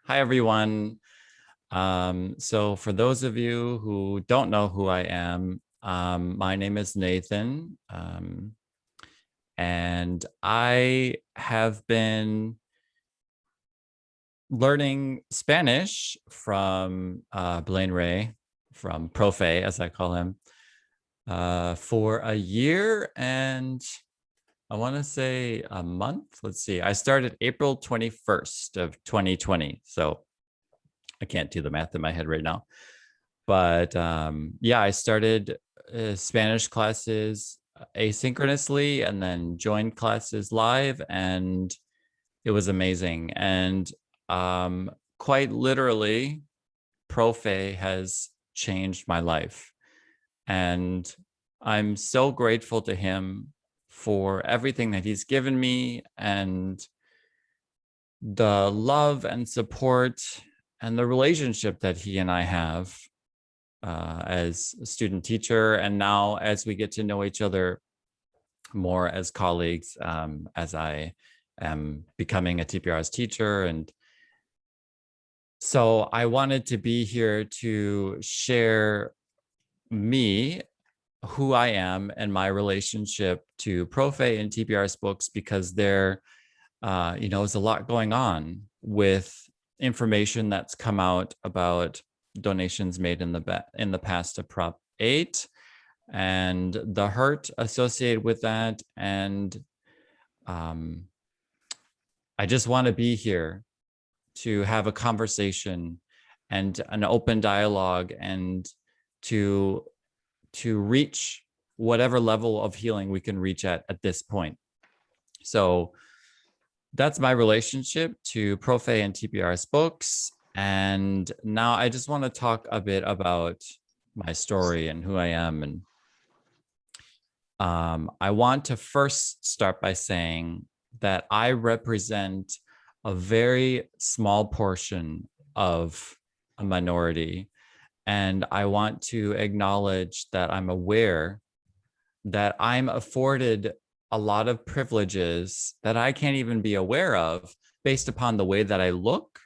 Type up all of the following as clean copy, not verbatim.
Hi, everyone. So for those of you who don't know who I am, my name is Nathan, and I have been learning Spanish from Blaine Ray, from Profe, as I call him, for a year and I want to say a month. Let's see. I started April 21st of 2020. So I can't do the math in my head right now. But yeah, I started Spanish classes asynchronously and then joined classes live. And it was amazing. And quite literally, Profe has changed my life. And I'm so grateful to him for everything that he's given me and the love and support and the relationship that he and I have as a student teacher. And now as we get to know each other more as colleagues, as I am becoming a TPRS teacher. And so I wanted to be here to share me, who I am, and my relationship to Profe and TPRS Books, because there is a lot going on with information that's come out about donations made in the past to Prop 8 and the hurt associated with that. And I just want to be here to have a conversation and an open dialogue and to reach whatever level of healing we can reach at this point. So that's my relationship to Profe and TPRS Books. And now I just want to talk a bit about my story and who I am. And I want to first start by saying that I represent a very small portion of a minority. And I want to acknowledge that I'm aware that I'm afforded a lot of privileges that I can't even be aware of based upon the way that I look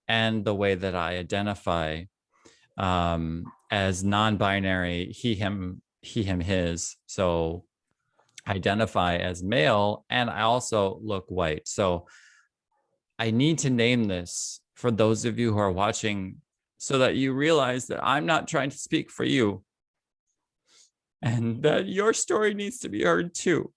and the way that I identify as non-binary, he, him, his. So I identify as male and I also look white. So I need to name this for those of you who are watching so that you realize that I'm not trying to speak for you and that your story needs to be heard too.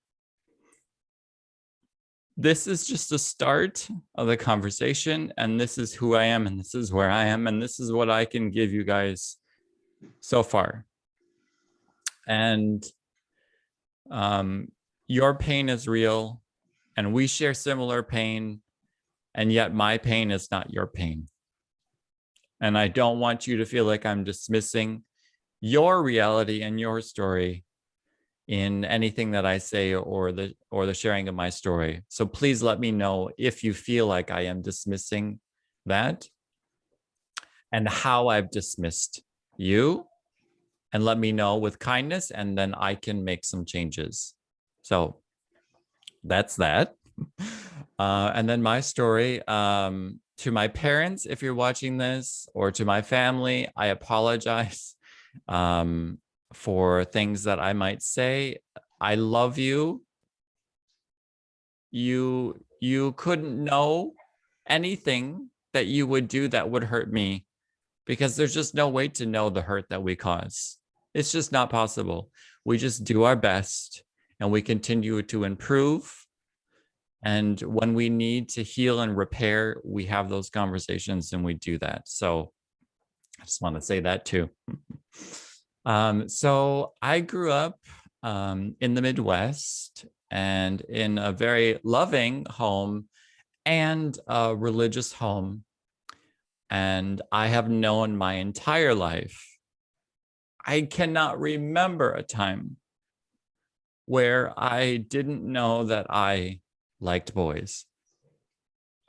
This is just a start of the conversation, and this is who I am, and this is where I am, and this is what I can give you guys so far. And your pain is real, and we share similar pain, and yet my pain is not your pain. And I don't want you to feel like I'm dismissing your reality and your story in anything that I say or the sharing of my story. So please let me know if you feel like I am dismissing that and how I've dismissed you, and let me know with kindness, and then I can make some changes. So that's that. And then my story, to my parents, if you're watching this, or to my family, I apologize for things that I might say. I love you. You couldn't know anything that you would do that would hurt me, because there's just no way to know the hurt that we cause. It's just not possible. We just do our best and we continue to improve. And when we need to heal and repair, we have those conversations and we do that. So I just want to say that too. So I grew up in the Midwest and in a very loving home and a religious home. And I have known my entire life, I cannot remember a time where I didn't know that I liked boys.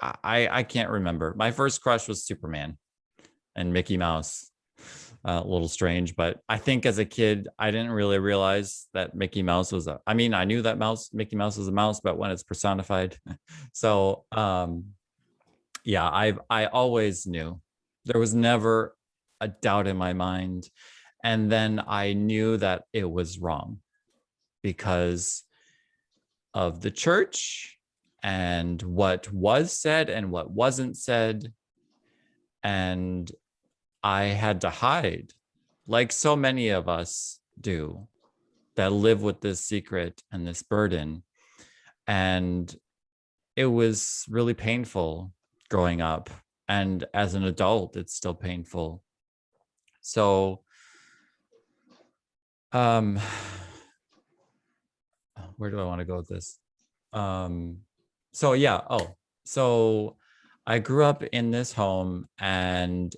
I can't remember. My first crush was Superman and Mickey Mouse. A little strange, but I think as a kid, I didn't really realize that Mickey Mouse was I knew that Mickey Mouse was a mouse, but when it's personified. So Yeah, I always knew. There was never a doubt in my mind. And then I knew that it was wrong because of the church and what was said and what wasn't said. And I had to hide, like so many of us do that live with this secret and this burden. And it was really painful growing up. And as an adult, it's still painful. So, um, where do I want to go with this? Um, so yeah, so I grew up in this home, and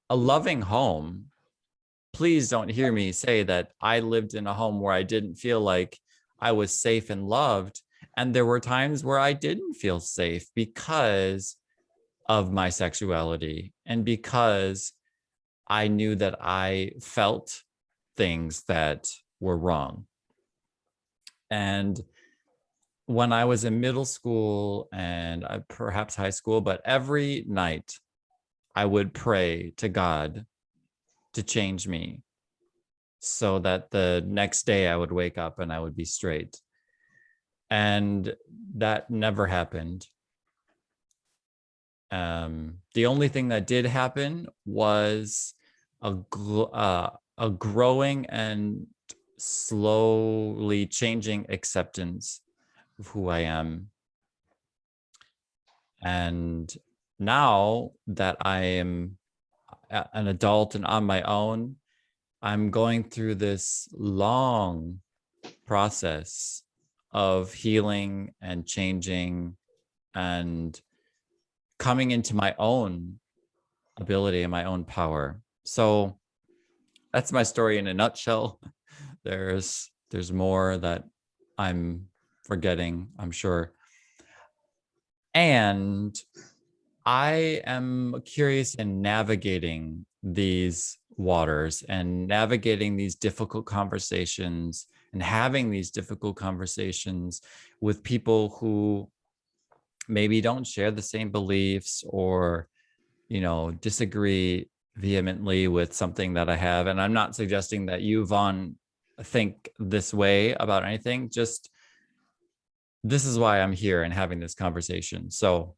a loving home. Please don't hear me say that I lived in a home where I didn't feel like I was safe and loved. And there were times where I didn't feel safe because of my sexuality and because I knew that I felt things that were wrong. And when I was in middle school and perhaps high school, but every night I would pray to God to change me so that the next day I would wake up and I would be straight. And that never happened. The only thing that did happen was a growing and slowly changing acceptance of who I am. And now that I am an adult and on my own, I'm going through this long process of healing and changing and coming into my own ability and my own power. So that's my story in a nutshell. There's more that I'm forgetting, I'm sure. And I am curious in navigating these waters and navigating these difficult conversations and having these difficult conversations with people who maybe don't share the same beliefs or, disagree vehemently with something that I have. And I'm not suggesting that you, Vaughn, think this way about anything. Just this is why I'm here and having this conversation. So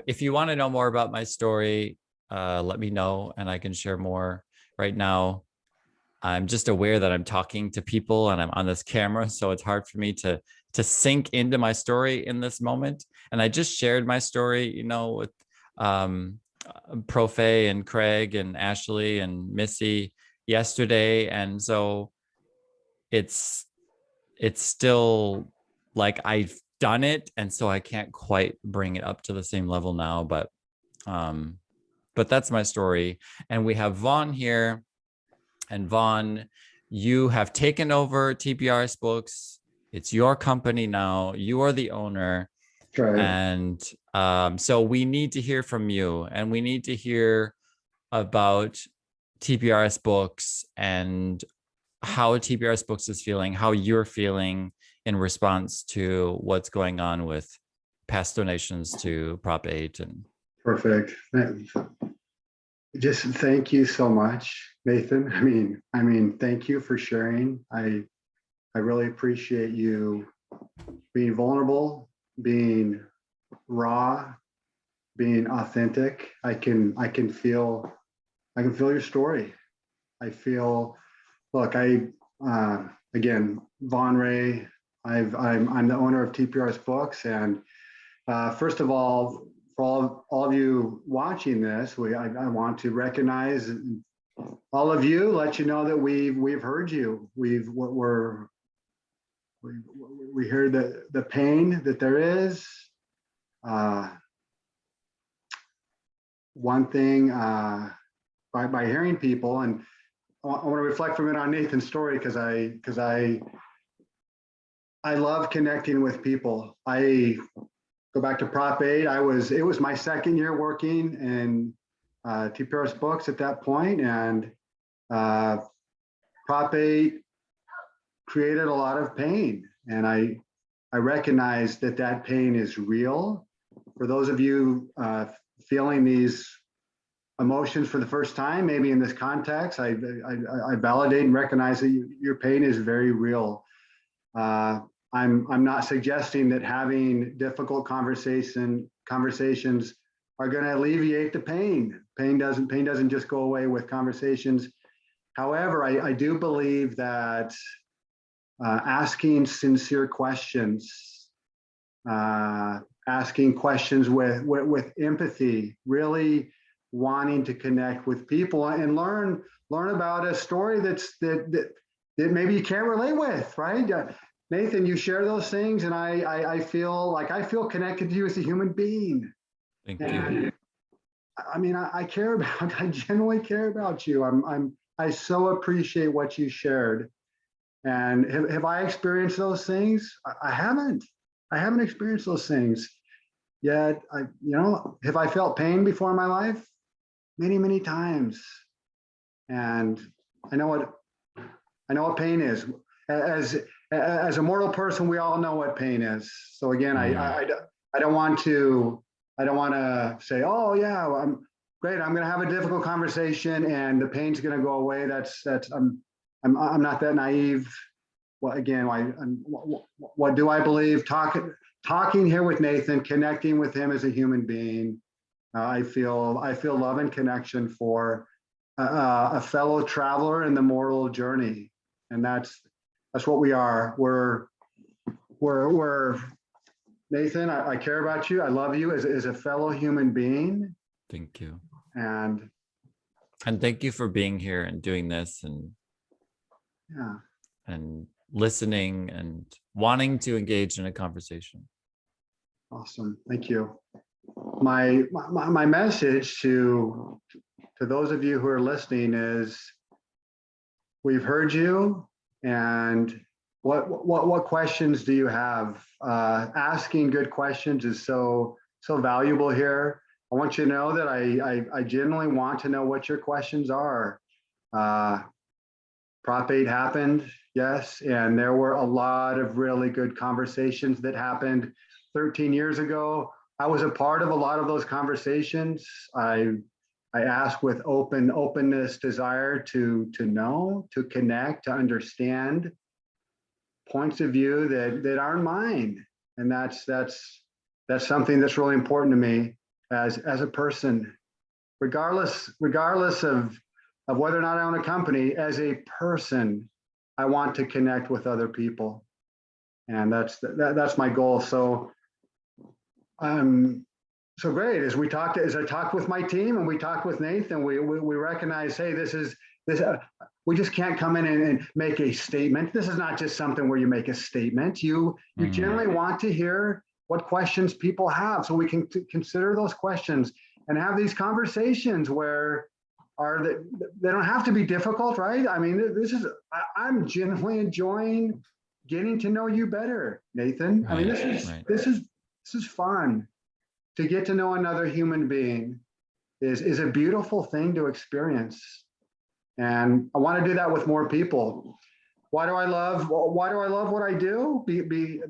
if you want to know more about my story, let me know and I can share more. Right now, I'm just aware that I'm talking to people and I'm on this camera, so it's hard for me to sink into my story in this moment. And I just shared my story, with um, Profe and Craig and Ashley and Missy yesterday, and so it's still like I've done it, and so I can't quite bring it up to the same level now. But that's my story, and we have Vaughn here. And Vaughn, you have taken over TPRS Books. It's your company now. You are the owner. Right. And so we need to hear from you, and we need to hear about TPRS Books and how TPRS Books is feeling, how you're feeling in response to what's going on with past donations to Prop 8. And Perfect. Just thank you so much, Nathan. I mean, thank you for sharing. I really appreciate you being vulnerable, being raw, being authentic. I can feel your story. I feel, look, again, Von Ray, I'm the owner of TPRS Books. And first of all, for all of you watching this, I want to recognize all of you, let you know that we've heard you. We hear the pain that there is. Uh, One thing by hearing people, and I want to reflect for a minute on Nathan's story because I love connecting with people. I go back to Prop 8. It was my second year working in TPRS Books at that point, and uh, Prop 8 created a lot of pain, and I recognize that pain is real. for those of you feeling these emotions for the first time, maybe in this context, I validate and recognize that your pain is very real. I'm not suggesting that having difficult conversations are going to alleviate the pain. Pain doesn't just go away with conversations. However, I do believe that asking sincere questions, asking questions with empathy, really wanting to connect with people and learn about a story that maybe you can't relate with, right? Nathan, you share those things, and I feel connected to you as a human being. Thank you. I mean, I genuinely care about you. I so appreciate what you shared. And have I experienced those things? I haven't. I haven't experienced those things yet. Have I felt pain before in my life? Many, many times. And I know what pain is. As a mortal person, we all know what pain is. So again, I don't want to say, oh yeah, I'm great. I'm going to have a difficult conversation and the pain's going to go away. I'm not that naive. Well, again, what do I believe? Talking here with Nathan, connecting with him as a human being, I feel love and connection for a fellow traveler in the mortal journey, and that's what we are. We're Nathan. I care about you. I love you as a fellow human being. Thank you. And thank you for being here and doing this and listening and wanting to engage in a conversation. Awesome. Thank you. My message to those of you who are listening is, we've heard you, and what questions do you have? Asking good questions is so valuable here. I want you to know that I genuinely want to know what your questions are. Prop 8 happened, yes, and there were a lot of really good conversations that happened 13 years ago. I was a part of a lot of those conversations. I ask with openness, desire to know, to connect, to understand points of view that aren't mine, and that's something that's really important to me as a person, regardless of whether or not I own a company. As a person, I want to connect with other people, and that's my goal. So great. As I talked with my team and we talked with Nathan, we recognize, hey, this we just can't come in and make a statement. This is not just something where you make a statement. You generally want to hear what questions people have, so we can consider those questions and have these conversations where they don't have to be difficult, right? I mean, I'm genuinely enjoying getting to know you better, Nathan. Right, I mean, this is fun. To get to know another human being is a beautiful thing to experience. And I want to do that with more people. Why do I love what I do?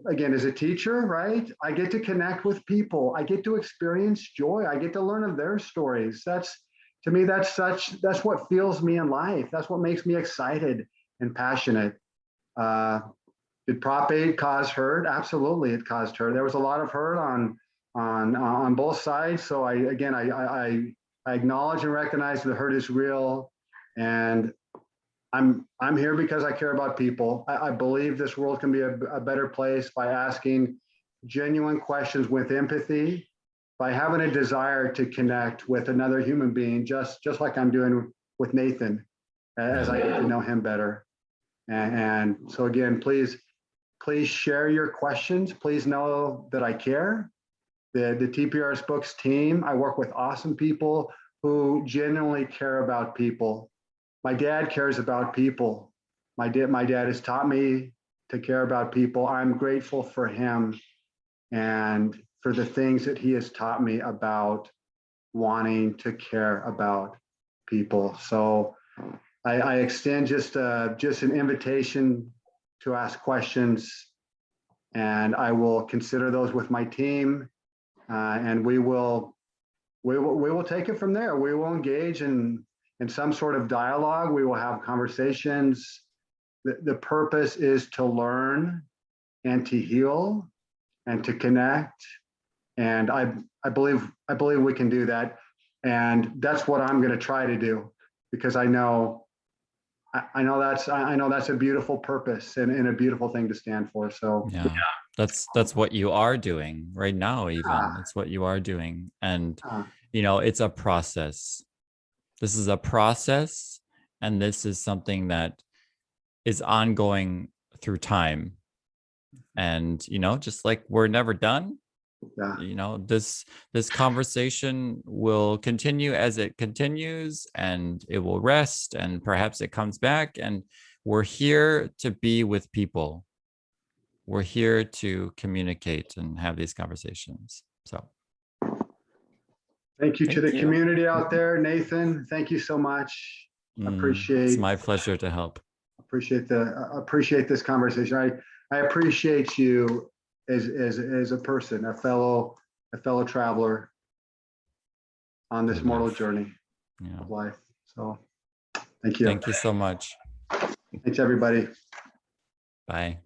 Again, as a teacher, right? I get to connect with people. I get to experience joy. I get to learn of their stories. To me, that's what fuels me in life. That's what makes me excited and passionate. Did Prop 8 cause hurt? Absolutely, it caused hurt. There was a lot of hurt on both sides. So I acknowledge and recognize the hurt is real, and I'm here because I care about people. I believe this world can be a better place by asking genuine questions with empathy, by having a desire to connect with another human being, just like I'm doing with Nathan, as I get to know him better. And so again, please share your questions. Please know that I care. The TPRS Books team, I work with awesome people who genuinely care about people. My dad cares about people. My dad has taught me to care about people. I'm grateful for him and for the things that he has taught me about wanting to care about people. So I extend just an invitation to ask questions, and I will consider those with my team. and we will take it from there. We will engage in some sort of dialogue. We will have conversations. The purpose is to learn and to heal and to connect. And I believe we can do that. And that's what I'm going to try to do, because I know that's a beautiful purpose and a beautiful thing to stand for. So Yeah. That's what you are doing right now, even. yeah. That's what you are doing. And Uh, it's a process. This is a process, and this is something that is ongoing through time. And just like we're never done, yeah. this conversation will continue as it continues, and it will rest, and perhaps it comes back, and we're here to be with people. We're here to communicate and have these conversations. So Thank you to the thank you. community out there, Nathan. Thank you so much. It's my pleasure to help. Appreciate this conversation. I appreciate you as a person, a fellow traveler on this mortal journey of life. So thank you. Thank you so much. Thanks, everybody. Bye.